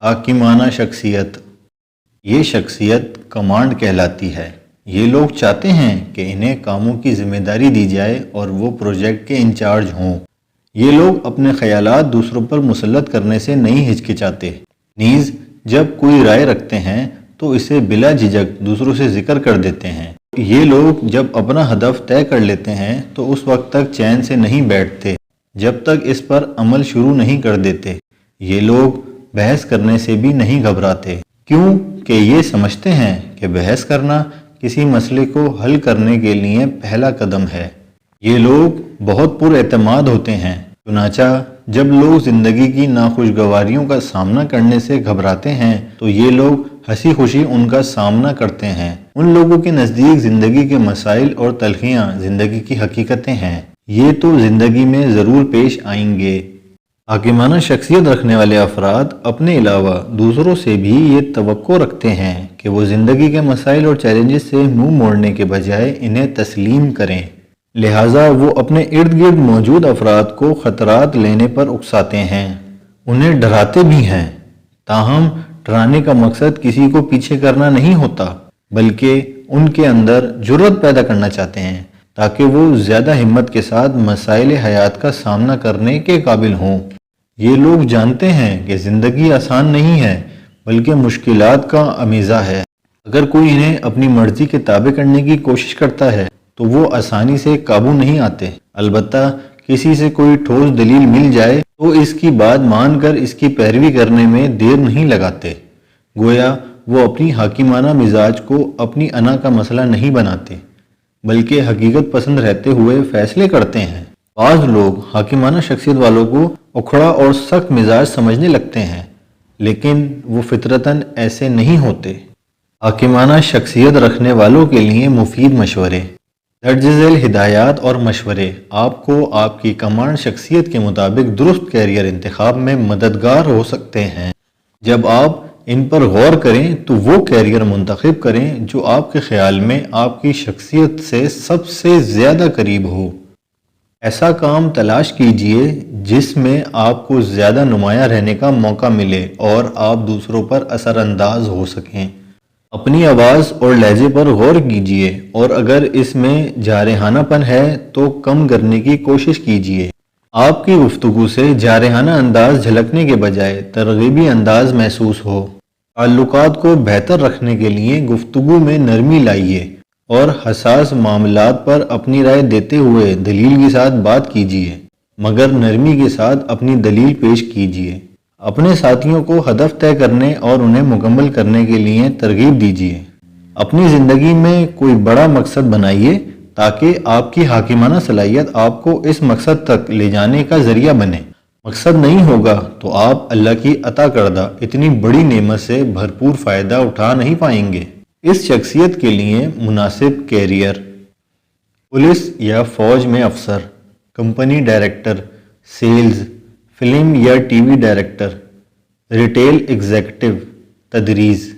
حاکمانہ شخصیت۔ یہ شخصیت کمانڈ کہلاتی ہے۔ یہ لوگ چاہتے ہیں کہ انہیں کاموں کی ذمہ داری دی جائے اور وہ پروجیکٹ کے انچارج ہوں۔ یہ لوگ اپنے خیالات دوسروں پر مسلط کرنے سے نہیں ہچکچاتے، نیز جب کوئی رائے رکھتے ہیں تو اسے بلا جھجک دوسروں سے ذکر کر دیتے ہیں۔ یہ لوگ جب اپنا ہدف طے کر لیتے ہیں تو اس وقت تک چین سے نہیں بیٹھتے جب تک اس پر عمل شروع نہیں کر دیتے۔ یہ لوگ بحث کرنے سے بھی نہیں گھبراتے، کیوں کہ یہ سمجھتے ہیں کہ بحث کرنا کسی مسئلے کو حل کرنے کے لیے پہلا قدم ہے۔ یہ لوگ بہت پر اعتماد ہوتے ہیں، چنانچہ جب لوگ زندگی کی ناخوشگواریوں کا سامنا کرنے سے گھبراتے ہیں تو یہ لوگ ہنسی خوشی ان کا سامنا کرتے ہیں۔ ان لوگوں کے نزدیک زندگی کے مسائل اور تلخیاں زندگی کی حقیقتیں ہیں، یہ تو زندگی میں ضرور پیش آئیں گے۔ حاکمانہ شخصیت رکھنے والے افراد اپنے علاوہ دوسروں سے بھی یہ توقع رکھتے ہیں کہ وہ زندگی کے مسائل اور چیلنجز سے منہ موڑنے کے بجائے انہیں تسلیم کریں۔ لہٰذا وہ اپنے ارد گرد موجود افراد کو خطرات لینے پر اکساتے ہیں، انہیں ڈراتے بھی ہیں۔ تاہم ڈرانے کا مقصد کسی کو پیچھے کرنا نہیں ہوتا، بلکہ ان کے اندر جرأت پیدا کرنا چاہتے ہیں تاکہ وہ زیادہ ہمت کے ساتھ مسائل حیات کا سامنا کرنے کے قابل ہوں۔ یہ لوگ جانتے ہیں کہ زندگی آسان نہیں ہے بلکہ مشکلات کا امیزہ ہے۔ اگر کوئی انہیں اپنی مرضی کے تابع کرنے کی کوشش کرتا ہے تو وہ آسانی سے قابو نہیں آتے، البتہ کسی سے کوئی ٹھوس دلیل مل جائے تو اس کی بات مان کر اس کی پیروی کرنے میں دیر نہیں لگاتے۔ گویا وہ اپنی حاکمانہ مزاج کو اپنی انا کا مسئلہ نہیں بناتے بلکہ حقیقت پسند رہتے ہوئے فیصلے کرتے ہیں۔ بعض لوگ حاکمانہ شخصیت والوں کو اکھڑا اور سخت مزاج سمجھنے لگتے ہیں، لیکن وہ فطرتاً ایسے نہیں ہوتے۔ حاکمانہ شخصیت رکھنے والوں کے لیے مفید مشورے۔ درج ذیل ہدایات اور مشورے آپ کو آپ کی کمانڈ شخصیت کے مطابق درست کیریئر انتخاب میں مددگار ہو سکتے ہیں۔ جب آپ ان پر غور کریں تو وہ کیریئر منتخب کریں جو آپ کے خیال میں آپ کی شخصیت سے سب سے زیادہ قریب ہو۔ ایسا کام تلاش کیجئے جس میں آپ کو زیادہ نمایاں رہنے کا موقع ملے اور آپ دوسروں پر اثر انداز ہو سکیں۔ اپنی آواز اور لہجے پر غور کیجئے اور اگر اس میں جارحانہ پن ہے تو کم کرنے کی کوشش کیجئے۔ آپ کی گفتگو سے جارحانہ انداز جھلکنے کے بجائے ترغیبی انداز محسوس ہو۔ تعلقات کو بہتر رکھنے کے لیے گفتگو میں نرمی لائیے اور حساس معاملات پر اپنی رائے دیتے ہوئے دلیل کے ساتھ بات کیجئے، مگر نرمی کے ساتھ اپنی دلیل پیش کیجئے۔ اپنے ساتھیوں کو ہدف طے کرنے اور انہیں مکمل کرنے کے لیے ترغیب دیجئے۔ اپنی زندگی میں کوئی بڑا مقصد بنائیے تاکہ آپ کی حاکمانہ صلاحیت آپ کو اس مقصد تک لے جانے کا ذریعہ بنے۔ مقصد نہیں ہوگا تو آپ اللہ کی عطا کردہ اتنی بڑی نعمت سے بھرپور فائدہ اٹھا نہیں پائیں گے۔ اس شخصیت کے لیے مناسب کیریئر: پولیس یا فوج میں افسر، کمپنی ڈائریکٹر، سیلز، فلم یا T V director, retail executive, تدریس۔